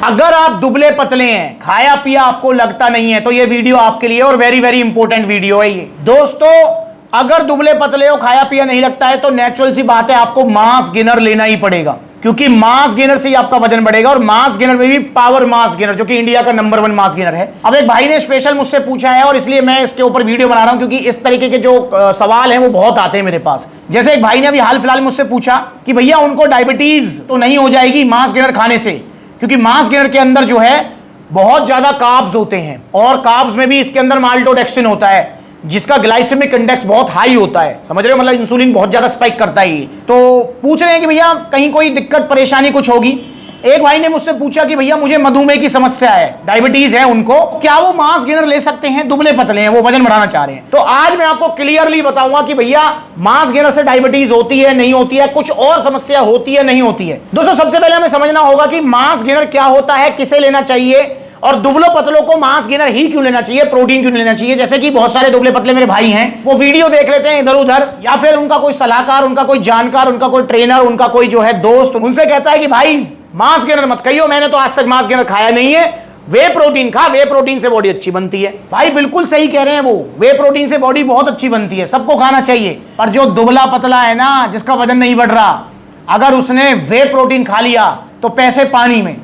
अगर आप दुबले पतले हैं, खाया पिया आपको लगता नहीं है, तो ये वीडियो आपके लिए और वेरी वेरी इंपॉर्टेंट वीडियो है ये। दोस्तों अगर दुबले पतले हो, खाया पिया नहीं लगता है, तो नेचुरल सी बात है आपको मास गेनर लेना ही पड़ेगा, क्योंकि मास गेनर से ही आपका वजन बढ़ेगा। और मास गेनर में भी पावर मास गेनर, जो कि इंडिया का नंबर 1 मास गेनर है। अब एक भाई ने स्पेशल मुझसे पूछा है और इसलिए मैं इसके ऊपर वीडियो बना रहा हूं, क्योंकि इस तरीके के जो सवाल हैं वो बहुत आते हैं मेरे पास। जैसे एक भाई ने अभी हाल फिलहाल मुझसे पूछा कि भैया उनको डायबिटीज तो नहीं हो जाएगी मास गेनर खाने से, क्योंकि मास गेनर के अंदर जो है बहुत ज्यादा कार्ब्स होते हैं और कार्ब्स में भी इसके अंदर माल्टोडेक्सिन होता है, जिसका ग्लाइसेमिक इंडेक्स बहुत हाई होता है। समझ रहे हो, मतलब इंसुलिन बहुत ज्यादा स्पाइक करता है ये। तो पूछ रहे हैं कि भैया कहीं कोई दिक्कत परेशानी कुछ होगी। एक भाई ने मुझसे पूछा कि भैया मुझे मधुमेह की समस्या है, डायबिटीज है उनको, क्या वो मास गेनर ले सकते हैं? दुबले पतले हैं, वो वजन बढ़ाना चाह रहे हैं। तो आज मैं आपको क्लियरली बताऊंगा कि भैया मास गेनर से डायबिटीज होती है नहीं होती है, कुछ और समस्या होती है नहीं होती है। दोस्तों सबसे पहले हमें समझना होगा कि मास गेनर क्या होता है, किसे लेना चाहिए, और दुबले पतलों को मास गेनर ही क्यों लेना चाहिए, प्रोटीन क्यों लेना चाहिए। जैसे कि बहुत सारे दुबले पतले मेरे भाई हैं, वो वीडियो देख लेते हैं इधर उधर, या फिर उनका कोई सलाहकार, उनका कोई जानकार, उनका कोई ट्रेनर, उनका कोई जो है दोस्त उनसे कहता है कि भाई मास गेनर मत खाइयो, मैंने तो आज तक मास गेनर खाया नहीं है, वे प्रोटीन खा, वे प्रोटीन से बॉडी अच्छी बनती है। भाई बिल्कुल सही कह रहे हैं वो, वे प्रोटीन से बॉडी बहुत अच्छी बनती है, सबको खाना चाहिए। पर जो दुबला पतला है ना, जिसका वजन नहीं बढ़ रहा, अगर उसने वे प्रोटीन खा लिया तो पैसे पानी में,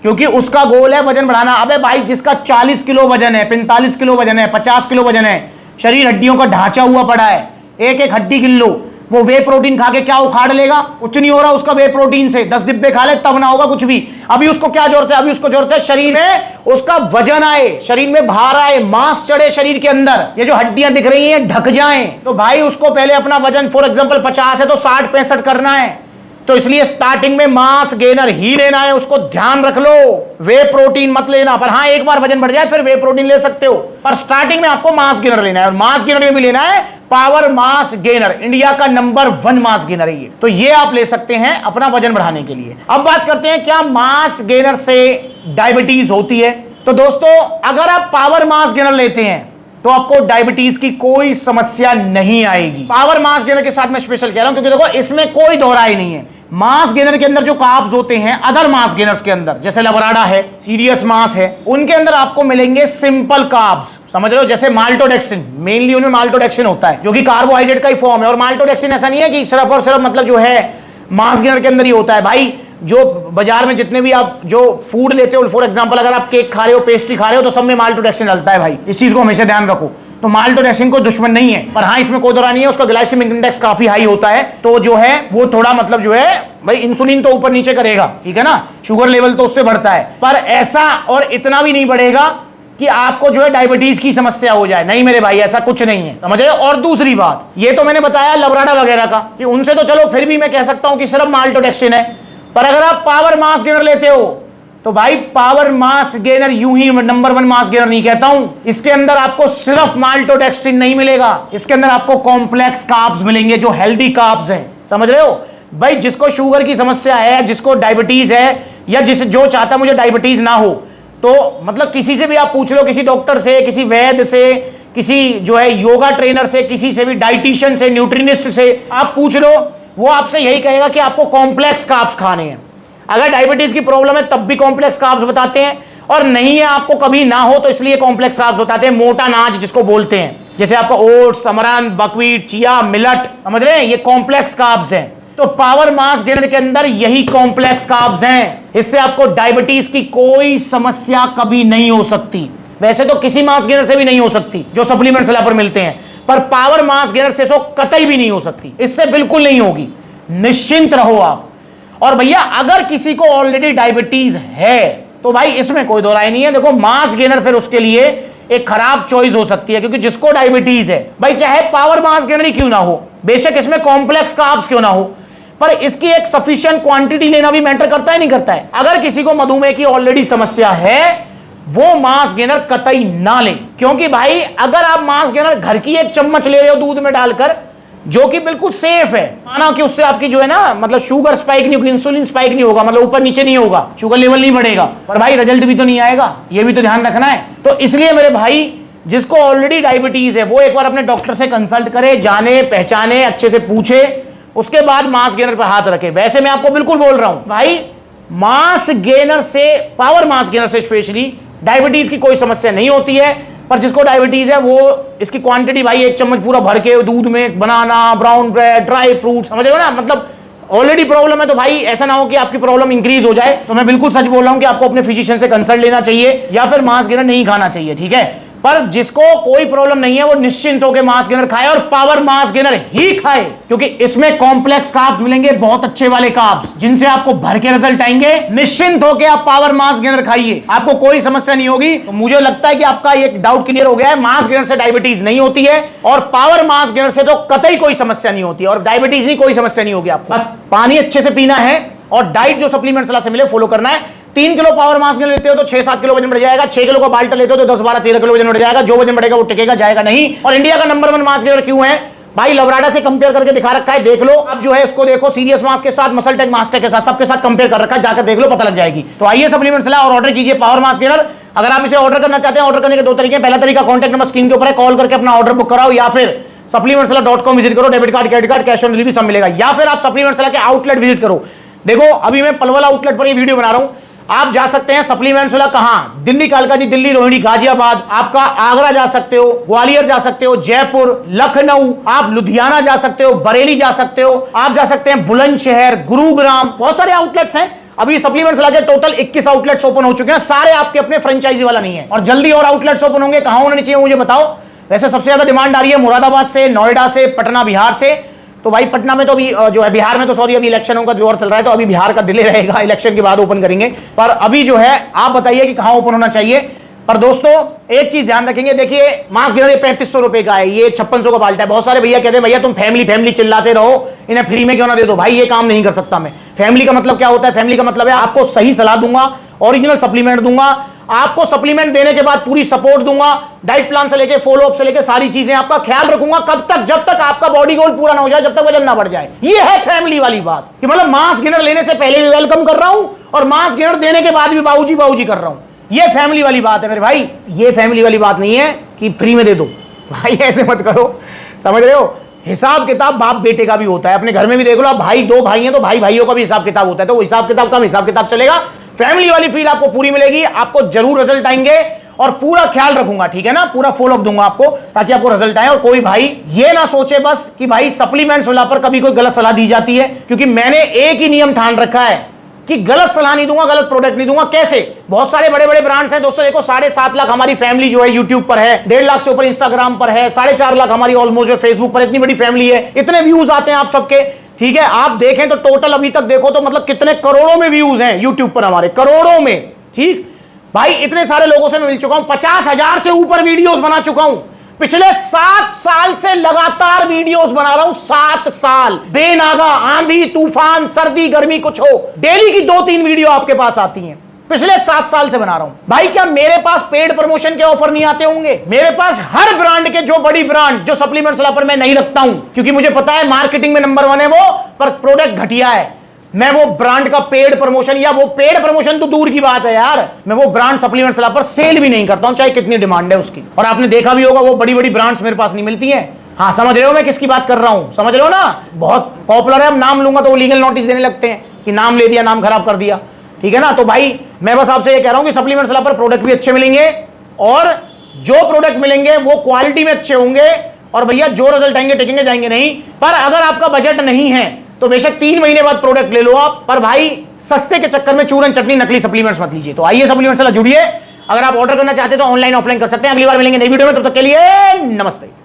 क्योंकि उसका गोल है वजन बढ़ाना। अबे भाई जिसका 40 किलो वजन है, 45 किलो वजन है, 50 किलो वजन है, शरीर हड्डियों का ढांचा हुआ पड़ा है, एक एक हड्डी गिन लो, वो वे प्रोटीन खा के क्या उखाड़ लेगा? कुछ नहीं हो रहा उसका वे प्रोटीन से, 10 डिब्बे खा ले तब ना होगा कुछ भी। अभी उसको क्या जरूरत है? अभी उसको जरूरत है शरीर में उसका वजन आए, शरीर में भार आए, मांस चढ़े शरीर के अंदर, ये जो हड्डियां दिख रही हैं ढक जाएं। तो भाई उसको पहले अपना वजन फॉर एग्जाम्पल 50 है तो 60-65 करना है। तो इसलिए स्टार्टिंग में मास गेनर ही लेना है, उसको ध्यान रख लो, वे प्रोटीन मत लेना। पर हाँ, एक बार वजन बढ़ जाए फिर वे प्रोटीन ले सकते हो, पर स्टार्टिंग में आपको मास गेनर लेना है। और मास गेनर में भी लेना है पावर मास गेनर, इंडिया का नंबर 1 मास गेनर है ये। तो ये आप ले सकते हैं अपना वजन बढ़ाने के लिए। अब बात करते हैं क्या मास गेनर से डायबिटीज होती है। तो दोस्तों अगर आप पावर मास गेनर लेते हैं तो आपको डायबिटीज की कोई समस्या नहीं आएगी। पावर मास गेनर के साथ मैं स्पेशल कह रहा हूं, क्योंकि देखो इसमें कोई दोहराई नहीं है। मास गेनर के अंदर जो कार्ब्स होते हैं अदर मास गेनर्स के अंदर, जैसे लबराडा है, सीरियस मास है, उनके अंदर आपको मिलेंगे सिंपल कार्ब्स। समझ रहे हो, जैसे माल्टोडेक्सिन, मेनली उनमें माल्टोडेक्सिन होता है, जो कि कार्बोहाइड्रेट का ही फॉर्म है। और माल्टोडेक्सिन ऐसा नहीं है कि सिर्फ और सिर्फ मतलब जो है मास गेनर के अंदर ही होता है। भाई जो बाजार में जितने भी आप जो फूड लेते हो, फॉर एग्जांपल अगर आप केक खा रहे हो, पेस्ट्री खा रहे हो, तो सब में माल्टोडेक्सिन डलता है भाई, इस चीज को हमेशा ध्यान रखो। तो माल्टोडेक्सिन को दुश्मन नहीं है, पर हाँ इसमें कोई दौरा नहीं है, उसका ग्लाइसेमिक इंडेक्स काफी हाई होता है, तो जो है वो थोड़ा मतलब जो है भाई इंसुलिन तो ऊपर नीचे करेगा, ठीक है ना, शुगर लेवल तो उससे बढ़ता है, पर ऐसा और इतना भी नहीं बढ़ेगा कि आपको जो है डायबिटीज की समस्या हो जाए। नहीं मेरे भाई, ऐसा कुछ नहीं है, समझ रहे हो। और दूसरी बात, ये तो मैंने बताया लबराडा वगैरह का, कि उनसे तो चलो फिर भी मैं कह सकता हूं कि सिर्फ माल्टोडेक्सिन है, पर अगर आप पावर मास गेनर लेते हो तो भाई पावर मास गेनर यूं ही नंबर 1 मास गेनर नहीं कहता हूं, इसके अंदर आपको सिर्फ माल्टोडेक्सिन नहीं मिलेगा, इसके अंदर आपको कॉम्प्लेक्स कार्ब्स मिलेंगे, जो हेल्दी कार्ब्स हैं। समझ रहे हो भाई, जिसको शुगर की समस्या है, जिसको डायबिटीज है, या जो चाहता मुझे डायबिटीज ना हो, तो मतलब किसी से भी आप पूछ लो, किसी डॉक्टर से, किसी वैद्य से, किसी जो है योगा ट्रेनर से, किसी से भी, डाइटिशियन से, न्यूट्रिनिस्ट से आप पूछ लो, वो आपसे यही कहेगा कि आपको कॉम्प्लेक्स कार्ब्स खाने हैं। अगर डायबिटीज की प्रॉब्लम है तब भी कॉम्प्लेक्स कार्ब्स बताते हैं, और नहीं है आपको कभी ना हो तो इसलिए कॉम्प्लेक्स कार्ब्स बताते हैं। मोटा अनाज जिसको बोलते हैं, जैसे आपका oats, amaranth, buckwheat, chia, millet, समझ रहे हैं, ये कॉम्प्लेक्स कार्ब्स हैं। तो पावर मास गेनर के अंदर यही कॉम्प्लेक्स कार्ब्स हैं, इससे आपको डायबिटीज की कोई समस्या कभी नहीं हो सकती। वैसे तो किसी मास गेनर से भी नहीं हो सकती जो सप्लीमेंट पर मिलते हैं, पर पावर मास गेनर से तो कतई भी नहीं हो सकती, इससे बिल्कुल नहीं होगी, निश्चिंत रहो आप। और भैया अगर किसी को ऑलरेडी डायबिटीज है तो भाई इसमें कोई दोहराई नहीं है। देखो मास गेनर फिर उसके लिए एक खराब चॉइस हो सकती है, क्योंकि जिसको डायबिटीज है भाई, चाहे पावर मास गेनर ही क्यों ना हो, बेशक इसमें कॉम्प्लेक्स कार्ब्स क्यों ना हो, पर इसकी एक सफिशिएंट क्वांटिटी लेना भी मैटर करता है नहीं करता है। अगर किसी को मधुमेह की ऑलरेडी समस्या है, वो मास गेनर कतई ना ले, क्योंकि भाई अगर आप मास गेनर घर की एक चम्मच ले रहे हो दूध में डालकर, जो कि बिल्कुल सेफ है, माना कि उससे आपकी जो है ना मतलब शुगर स्पाइक नहीं होगी, इंसुलिन स्पाइक नहीं होगा, मतलब ऊपर नीचे नहीं होगा, शुगर लेवल नहीं बढ़ेगा, पर भाई रिजल्ट भी तो नहीं आएगा, ये भी तो ध्यान रखना है। तो इसलिए मेरे भाई जिसको ऑलरेडी डायबिटीज है वो एक बार अपने डॉक्टर से कंसल्ट करे, जाने पहचाने, अच्छे से पूछे, उसके बाद मास गेनर पर हाथ रखे। वैसे मैं आपको बिल्कुल बोल रहा हूं भाई, मास गेनर से, पावर मास गेनर से स्पेशली डायबिटीज की कोई समस्या नहीं होती है। पर जिसको डायबिटीज है वो इसकी क्वांटिटी भाई 1 चम्मच पूरा भर के दूध में, बनाना, ब्राउन ब्रेड, ड्राई फ्रूट, समझ रहे हो ना, मतलब ऑलरेडी प्रॉब्लम है तो भाई ऐसा ना हो कि आपकी प्रॉब्लम इंक्रीज हो जाए। तो मैं बिल्कुल सच बोल रहा हूं कि आपको अपने फिजिशियन से कंसल्ट लेना चाहिए या फिर मास गेनर नहीं खाना चाहिए, ठीक है। पर जिसको कोई प्रॉब्लम नहीं है वो निश्चिंत होकर मास गेनर खाए और पावर मास गेनर ही खाए, क्योंकि इसमें कॉम्प्लेक्स कार्ब्स मिलेंगे, बहुत अच्छे वाले कार्ब्स जिनसे आपको भर के रिजल्ट आएंगे। निश्चिंत होकर आप पावर मास गेनर खाइए, आपको कोई समस्या नहीं होगी। तो मुझे लगता है कि आपका एक डाउट क्लियर हो गया है, मास गेनर से डायबिटीज नहीं होती है और पावर मास गेनर से तो कतई कोई समस्या नहीं होती है, और डायबिटीज नहीं, कोई समस्या नहीं होगी आपको। बस पानी अच्छे से पीना है और डाइट जो सप्लीमेंट सलाह से मिले फॉलो करना है। 3 किलो पावर मास गेनर लेते हो तो 6-7 किलो वजन बढ़ जाएगा, 6 किलो का बाल्टा लेते हो तो 10-12-13 किलो वजन बढ़ जाएगा। जो वजन बढ़ेगा वो टिकेगा, जाएगा नहीं। और इंडिया का नंबर 1 मास गेनर क्यों है भाई? लवराडा से कंपेयर करके दिखा रखा है, देख लो। अब जो है इसको देखो सीरियस मास के साथ, मसल टेक, मास टेक के साथ, सबके साथ कंपेयर कर रखा है, जाकर देख लो, पता लग जाएगी। तो आइए सप्लीमेंट सलाह और ऑर्डर कीजिए पावर मास गेनर। अगर आप इसे ऑर्डर करना चाहते हैं, ऑर्डर करने के 2 तरीके हैं। पहला तरीका कॉन्टैक्ट नंबर स्क्रीन के ऊपर है, कॉल करके अपना ऑर्डर बुक कराओ, या फिर supplementsala.com विजिट करो, debit card, credit card, cash on delivery सब मिलेगा। या फिर आप सप्लीमेंट सलाह के आउटलेट विजिट करो। देखो अभी मैं पलवल आउटलेट पर ये वीडियो बना रहा हूं, आप जा सकते हैं सप्लीमेंट सलाह कहां? दिल्ली कालका जी, दिल्ली, रोहिणी, गाजियाबाद, आपका आगरा जा सकते हो, ग्वालियर जा सकते हो, जयपुर, लखनऊ, आप लुधियाना जा सकते हो, बरेली जा सकते हो, आप जा सकते हैं बुलंदशहर, गुरुग्राम, बहुत सारे आउटलेट्स हैं। अभी सप्लीमेंट सलाह के टोटल 21 आउटलेट्स ओपन हो चुके हैं, सारे आपके अपने फ्रेंचाइजी वाला नहीं है, और जल्दी और आउटलेट्स ओपन होंगे। कहां होने चाहिए मुझे बताओ? वैसे सबसे ज्यादा डिमांड आ रही है मुरादाबाद से, नोएडा से, पटना, बिहार से। तो भाई पटना में तो अभी जो है, बिहार में तो सॉरी अभी इलेक्शनों का जोर चल रहा है, तो अभी बिहार का डिले रहेगा, इलेक्शन के बाद ओपन करेंगे। पर अभी जो है आप बताइए कि कहां ओपन होना चाहिए। पर दोस्तों एक चीज ध्यान रखेंगे, देखिए मास गेनर 3500 रुपए का है, ये 5600 का बाल्टा है। बहुत सारे भैया कहते हैं भैया तुम फैमिली चिल्लाते रहो, इन्हें फ्री में क्यों ना दे दो? भाई ये काम नहीं कर सकता मैं। फैमिली का मतलब क्या होता है? फैमिली का मतलब है आपको सही सलाह दूंगा, ओरिजिनल सप्लीमेंट दूंगा, आपको सप्लीमेंट देने के बाद पूरी सपोर्ट दूंगा, डाइट प्लान से लेके फॉलो अप से लेके सारी चीजें आपका ख्याल रखूंगा। कब तक? जब तक आपका बॉडी गोल पूरा ना हो जाए, जब तक वजन ना बढ़ जाए। ये है फैमिली वाली बात कि मतलब मास गेनर लेने से पहले भी वेलकम कर रहा हूं और मास गेनर देने के बाद भी बाबूजी बाबूजी कर रहा हूं। ये फैमिली वाली बात है मेरे भाई, ये फैमिली वाली बात नहीं है कि फ्री में दे दो। भाई ऐसे मत करो, समझ रहे हो? हिसाब किताब बाप बेटे का भी होता है, अपने घर में भी देख लो, आप भाई 2 भाई हैं तो भाई भाइयों का भी हिसाब किताब होता है, तो वो हिसाब किताब का हिसाब किताब चलेगा। फैमिली वाली फील आपको पूरी मिलेगी, आपको जरूर रिजल्ट आएंगे और पूरा ख्याल रखूंगा, ठीक है ना? पूरा फॉलो अप दूंगा आपको ताकि आपको रिजल्ट आए। और कोई भाई ये ना सोचे बस कि भाई सप्लीमेंट सलाह पर कभी कोई गलत सलाह दी जाती है, क्योंकि मैंने एक ही नियम ठान रखा है कि गलत सलाह नहीं दूंगा, गलत प्रोडक्ट नहीं दूंगा। कैसे? बहुत सारे बड़े बड़े ब्रांड्स हैं दोस्तों, देखो 7.5 लाख हमारी फैमिली जो है यूट्यूब पर है, 1.5 लाख से ऊपर इंस्टाग्राम पर है, 4.5 लाख हमारी ऑलमोस्ट जो फेसबुक पर, इतनी बड़ी फैमिली है, इतने व्यूज आते हैं आप सबके, ठीक है? आप देखें तो टोटल अभी तक देखो तो मतलब कितने करोड़ों में व्यूज हैं यूट्यूब पर हमारे, करोड़ों में, ठीक भाई। इतने सारे लोगों से मैं मिल चुका हूं, 50,000 से ऊपर वीडियोस बना चुका हूं, पिछले 7 साल से लगातार वीडियोस बना रहा हूं, 7 साल बेनागा, आंधी तूफान सर्दी गर्मी कुछ हो, डेली की 2-3 वीडियो आपके पास आती हैं, पिछले 7 साल से बना रहा हूं भाई। क्या मेरे पास पेड प्रमोशन के ऑफर नहीं आते होंगे? मेरे पास हर ब्रांड के, जो बड़ी ब्रांड जो सप्लीमेंट सलाह पर मैं नहीं रखता हूं, क्योंकि मुझे पता है मार्केटिंग में नंबर 1 है वो, पर प्रोडक्ट घटिया है, मैं वो ब्रांड का पेड प्रमोशन, या वो पेड प्रमोशन तो दूर की बात है यार, मैं वो ब्रांड सप्लीमेंट सलाह पर सेल भी नहीं करता हूं, चाहे कितनी डिमांड है उसकी। और आपने देखा भी होगा वो बड़ी बड़ी ब्रांड्स मेरे पास नहीं मिलती हैं। हाँ समझ रहे हो मैं किसकी बात कर रहा हूं? समझ रहे हो ना? बहुत पॉपुलर है, अब नाम लूंगा तो वो लीगल नोटिस देने लगते हैं कि नाम ले दिया, नाम खराब कर दिया, ठीक है ना? तो भाई मैं बस आपसे ये कह रहा हूं कि सप्लीमेंट सलाह पर प्रोडक्ट भी अच्छे मिलेंगे, और जो प्रोडक्ट मिलेंगे वो क्वालिटी में अच्छे होंगे, और भैया जो रिजल्ट आएंगे टिकेंगे, जाएंगे नहीं। पर अगर आपका बजट नहीं है तो बेशक 3 महीने बाद प्रोडक्ट ले लो आप, पर भाई सस्ते के चक्कर में चूरन चटनी नकली सप्लीमेंट्स मत लीजिए। तो आइए सप्लीमेंट सलाह जुड़िए, अगर आप ऑर्डर करना चाहते हैं तो ऑनलाइन ऑफलाइन कर सकते हैं। अगली बार मिलेंगे नई वीडियो में, तब तक के लिए नमस्ते।